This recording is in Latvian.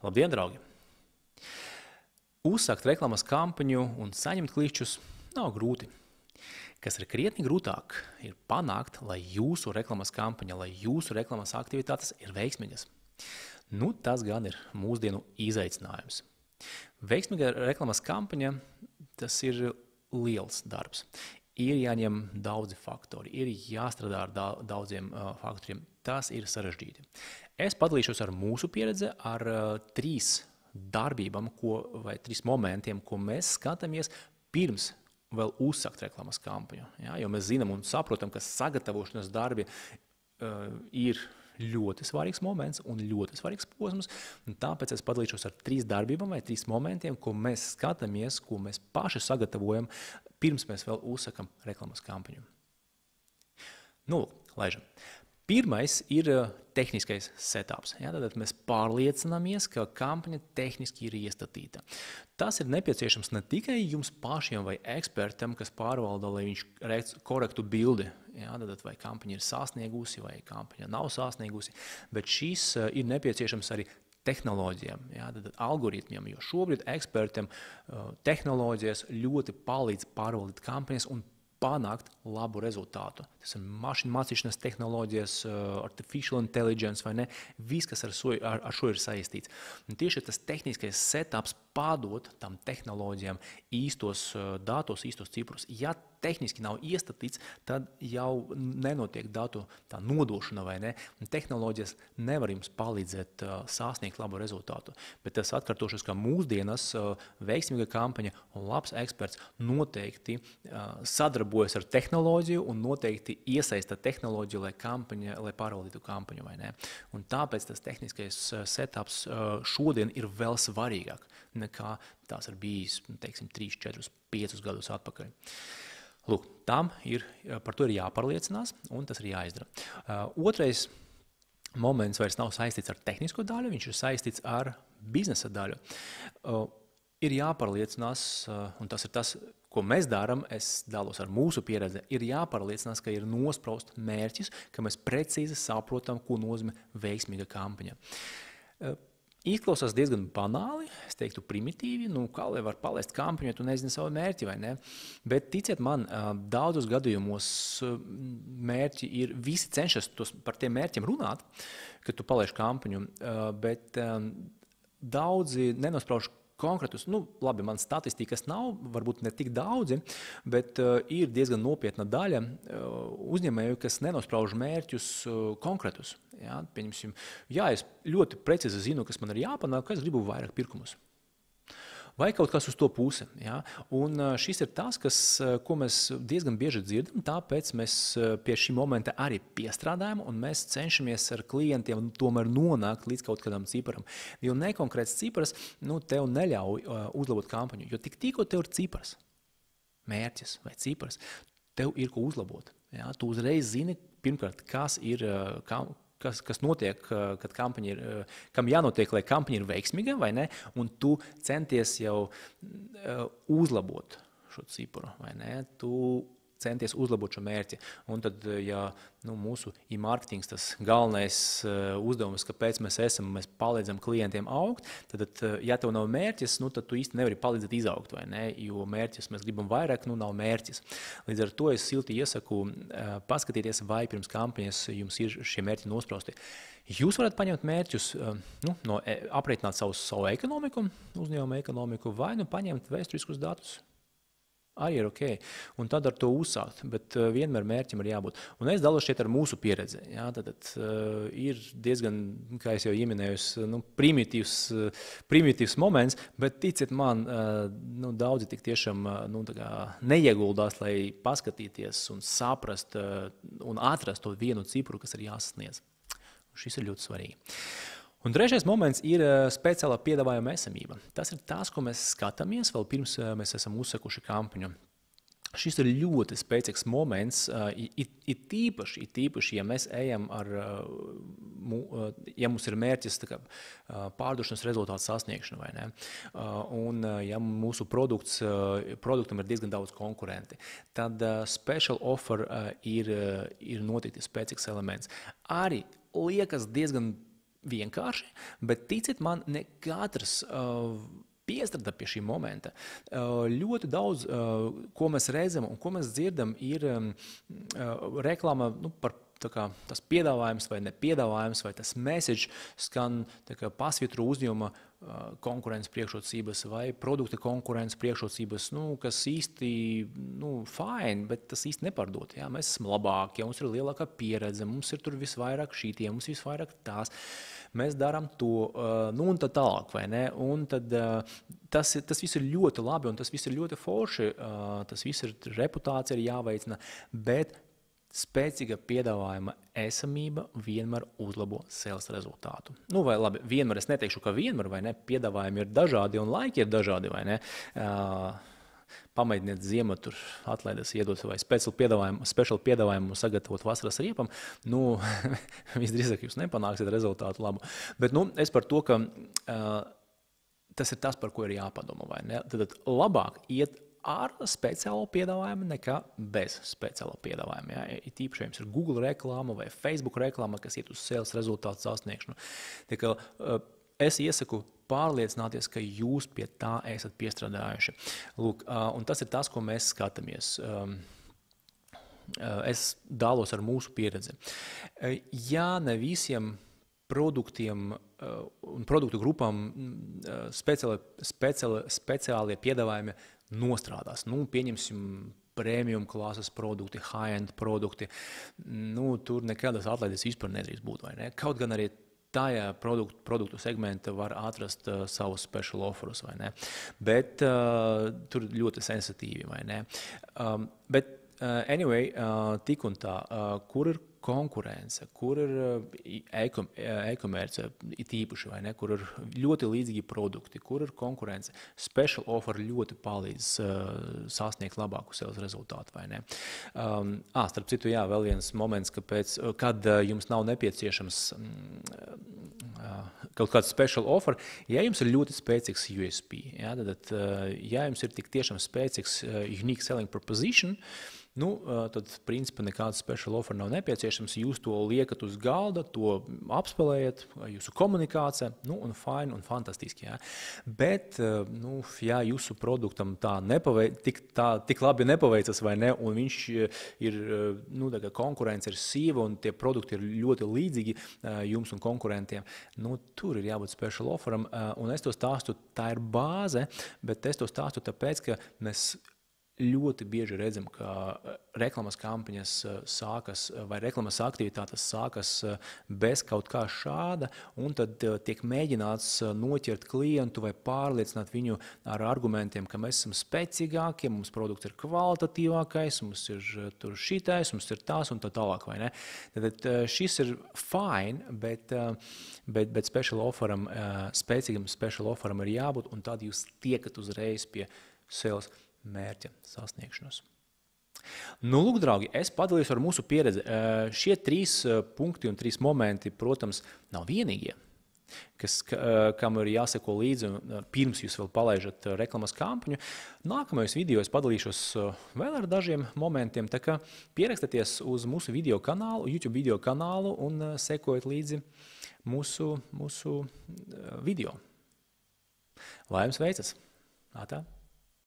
Labdien, draugi! Uzsākt reklāmas kampaņu un saņemt klišķus nav grūti. Kas ir krietni grūtāk, ir panākt, lai jūsu reklāmas kampaņa, lai jūsu reklāmas aktivitātes ir veiksmīgas. Tas gan ir mūsdienu izaicinājums. Veiksmīga reklāmas kampaņa, tas ir liels darbs. Ir jāņem daudzi faktori, ir jāstrādā ar daudziem faktoriem. Tas ir sarežģīti. Es padalīšos ar mūsu pieredzi, ar 3 darbībām vai 3 momentiem, ko mēs skatāmies pirms vēl uzsākt reklāmas kampaņu. Ja? Jo mēs zinām un saprotam, ka sagatavošanas darbi ir ļoti svarīgs moments un ļoti svarīgs posms. Tāpēc es padalīšos ar 3 darbībām vai 3 momentiem, ko mēs skatāmies, ko mēs paši sagatavojam, pirms mēs vēl uzsākam reklāmas kampaņu. Laižam. Pirmais ir tehniskais setups. Ja, tad mēs pārliecināmies, ka kampaņa tehniski ir iestatīta. Tas ir nepieciešams ne tikai jums pašiem vai ekspertam, kas pārvalda, lai viņš redz korektu bildi, ja, tad vai kampaņa ir sasniegusi vai kampaņa nav sasniegusi, bet šis ir nepieciešams arī tehnoloģijām, ja, tad algoritmiem, jo šobrīd ekspertiem tehnoloģijas ļoti palīdz pārvaldīt kampaņas un panākt labu rezultātu. Tas ir mašīnu mācīšanas tehnoloģijas, artificial intelligence vai ne, viss, kas ar šo ir saistīts. Un tieši tas tehniskais setups padot tam tehnoloģijām īstos datus, īstos ciprus. Ja tehniski nav iestatīts, tad jau nenotiek datu tā nodošana vai ne. Un tehnoloģijas nevar jums palīdzēt sasniegt labu rezultātu. Bet tas atkārtošos, ka mūsdienas veiksmīga kampaņa un labs eksperts noteikti sadarbojas ar tehnoloģiju un noteikti iesaista tehnoloģiju, lai pārvaldītu kampaņu vai ne. Un tāpēc tas tehniskais setups šodien ir vēl svarīgāk nekā tās ir bijis, teiksim, 3, 4, 5 gadus atpakaļ. Lūk, par to ir jāpārliecinās un tas ir jāizdara. Otrais moments vairs nav saistīts ar tehnisko daļu, viņš ir saistīts ar biznesa daļu. Ir jāpārliecinās, un tas ir tas, ko mēs darām, es dalos ar mūsu pieredzi, ir jāpārliecinās, ka ir nospraust mērķis, ka mēs precīzi saprotam, ko nozīmē veiksmīga kampaņa. Izklausās diezgan banāli, es teiktu primitīvi, kā lai var palaist kampaņu, ja tu nezini savu mērķi vai ne. Bet ticiet man, daudzos gadījumos mērķi ir, visi cenšas par tiem mērķiem runāt, kad tu palaiši kampaņu, bet daudzi nenosprauž konkrētus, labi, man statistikas nav, varbūt ne tik daudzi, bet ir diezgan nopietna daļa uzņēmēju, kas nenosprauž mērķus konkrētus. Ja, pieņemsim, es ļoti precīzi zinu, kas man ir jāpanāk, ka es gribu vairāk pirkumus. Vai kaut kas uz to pusi. Ja? Un šis ir tas, ko mēs diezgan bieži dzirdam, tāpēc mēs pie šī momenta arī piestrādājam un mēs cenšamies ar klientiem tomēr nonākt līdz kaut kādam ciparam. Jo nekonkrēts cipars tev neļauj uzlabot kampaņu, jo tikko tev ir cipars, mērķis vai cipars, tev ir ko uzlabot. Ja? Tu uzreiz zini, pirmkārt, kas notiek, kad kampaņa ir, kam jānotiek, lai kampaņa ir veiksmīga vai ne, un tu centies jau uzlabot šo cipru, vai ne, tu centies uzlabot šo mērķi. Un tad, ja mūsu e-marketings, tas galvenais uzdevums, kāpēc mēs palīdzam klientiem augt, tad, ja tev nav mērķis, tad tu īsti nevari palīdzēt izaugt, vai ne, jo mērķis mēs gribam vairāk, nav mērķis. Līdz ar to es silti iesaku paskatīties, vai pirms kampaņas jums ir šie mērķi nosprausti. Jūs varat paņemt mērķus, aprēķināt savu ekonomiku, uzņēmuma ekonomiku, vai paņemt vēsturiskus datus. Arī ir ok, un tad ar to uzsākt, bet vienmēr mērķim ir jābūt. Un es dalos šeit ar mūsu pieredzi. Ja? Tad ir diezgan, kā es jau ieminēju, primitīvs moments, bet ticiet man, daudzi tik tiešām neieguldās, lai paskatīties un saprast un atrast to vienu cipru, kas ir jāsasniedz. Šis ir ļoti svarīgi. Un trešais moments ir speciālā piedāvājuma esamība. Tas ir tas, ko mēs skatāmies vēl pirms mēs esam uzsakuši kampaņu. Šis ir ļoti spēcīgs moments, it īpaši, ja mēs ejam ja mums ir mērķis pārdošanas rezultātu sasniegšana, vai ne? Un ja mūsu produktam ir diezgan daudz konkurenti, tad special offer ir noteikti spēcīgs elements. Arī liekas diezgan vienkārši, bet ticiet man, ne katrs piestrādā pie šī momenta. Ļoti daudz, ko mēs redzam un ko mēs dzirdam, ir reklāma par tas piedāvājums vai nepiedāvājums, vai tas message skan pasvitro uzņēmuma konkurences priekšrocības vai produkta konkurences priekšrocības, kas īsti, fine, bet tas īsti nepārdod. Ja? Mēs esam labākie, mums ir lielākā pieredze, mums ir tur visvairāk šītie, mums visvairāk tās. Mēs darām to, un tā tālāk, vai ne? Un tad tas viss ir ļoti labi un tas viss ir ļoti forši, tas viss ir reputācija ir jāveicina, bet spēcīga piedāvājuma esamība vienmēr uzlabo sales rezultātu. Vai labi, vienmēr es neteikšu, ka vienmēr, vai ne, piedāvājumi ir dažādi un laiki ir dažādi, vai ne. Pamēģiniet ziemā tur atlaides iedot vai special piedāvājumu sagatavot vasaras riepam, visdrīzāk jūs nepanāksiet rezultātu labu. Bet, es par to, ka tas ir tas, par ko ir jāpadomā, vai ne. Tad labāk iet ar speciālo piedāvājumu nekā bez speciālo piedāvājumu. Ja? It īpaši jums ir Google reklāma vai Facebook reklāma, kas iet uz sales rezultātu sasniegšanu. Tā kā es iesaku pārliecināties, ka jūs pie tā esat piestrādājuši. Lūk, un tas ir tas, ko mēs skatāmies. Es dalos ar mūsu pieredzi. Ja ne visiem produktiem un produktu grupām speciālie piedāvājumi nostrādās. Pieņemsim premium klases produkti, high-end produkti. Tur nekādas atlaides vispār nedrīkst būt, vai ne? Kaut gan arī tajā produktu segmenta var atrast savus special offerus, vai ne? Bet tur ļoti sensitīvi, vai ne? Bet anyway, tik un tā, kur ir konkurence, kur ir e-komerce, tīpaši, vai ne, kur ir ļoti līdzīgi produkti, kur ir konkurence. Special offer ļoti palīdz sasniegt labāku sales rezultātu, vai ne. Starp citu, jā, vēl viens moments, kad jums nav nepieciešams kaut kāds special offer, ja jums ir ļoti spēcīgs USP, tad, ja jums ir tik tiešām spēcīgs unique selling proposition, tad, principā, nekāds special offer nav nepieciešams. Jūs to liekat uz galda, to apspēlējat, jūsu komunikācija, un fine un fantastiski. Ja. Bet, ja jūsu produktam tik labi nepaveicas, vai ne, un viņš ir, konkurence ir sīva, un tie produkti ir ļoti līdzīgi jums un konkurentiem, tur ir jābūt special offeram, un es to stāstu, tā ir bāze, bet es to stāstu tāpēc, ka mēs ļoti bieži redzam, ka reklamas kampaņas sākas vai reklamas aktivitātes sākas bez kaut kā šāda, un tad tiek mēģināts noķert klientu vai pārliecināt viņu ar argumentiem, ka mēs esam spēcīgākie, mums produkts ir kvalitatīvākais, mums ir tur šitais, mums ir tās un tā tālāk, vai ne? Tad šis ir fine, bet special offeram, spēcīgam special offeram ir jābūt, un tad jūs tiekat uzreiz pie sales mērķa sasniegšanas. Lūk, draugi, es padalījos ar mūsu pieredzi. Šie 3 punkti un 3 momenti, protams, nav vienīgie, kam ir jāseko līdzi, pirms jūs vēl palaižat reklamas kampaņu. Nākamajos video es padalīšos vēl ar dažiem momentiem, tā kā pierakstaties uz mūsu video kanālu, YouTube video kanālu un sekojiet līdzi mūsu video. Lai jums veicas! Ātā!